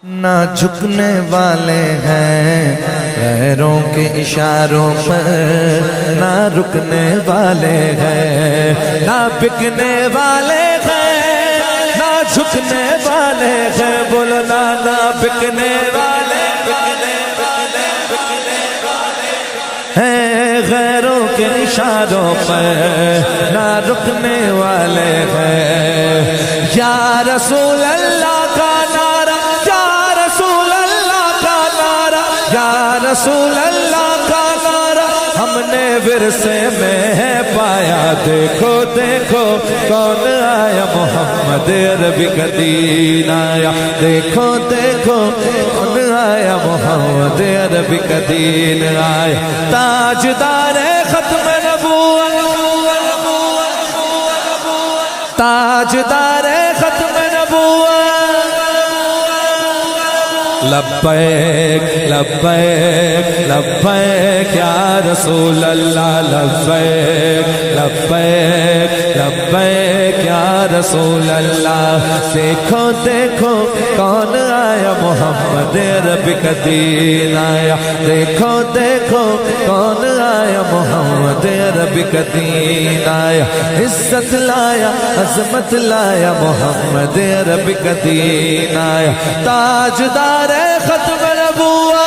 نہ جھکنے والے ہیں غیروں کے اشاروں پر، نہ رکنے والے ہیں، نہ بکنے والے ہیں، نہ جھکنے والے ہیں، بولو نہ بکنے والے ہیں غیروں کے اشاروں پر، نہ رکنے والے ہیں۔ یا رسول اللہ کا نعرہ، یا رسول اللہ کا نعرہ، یا رسول اللہ کا نعرہ ہم نے ورثے میں ہے پایا۔ دیکھو دیکھو کون آیا، محمد عربی کا دین آیا۔ دیکھو دیکھو کون آیا، محمد عربی کا دین آیا۔ تاجدار ختم نبوت، تاجدار ختم نبوت، لبیک لبیک لبیک یا رسول اللہ، لبیک لبیک لبیک یا رسول اللہ۔ دیکھو دیکھو کون آیا، محمد عربی کا دین آیا۔ دیکھو دیکھو کون آیا، محمد عربی کا دین آیا۔ عزت لایا، عظمت لایا، محمد عربی کا دین آیا۔ تاجدار ختم نبوت،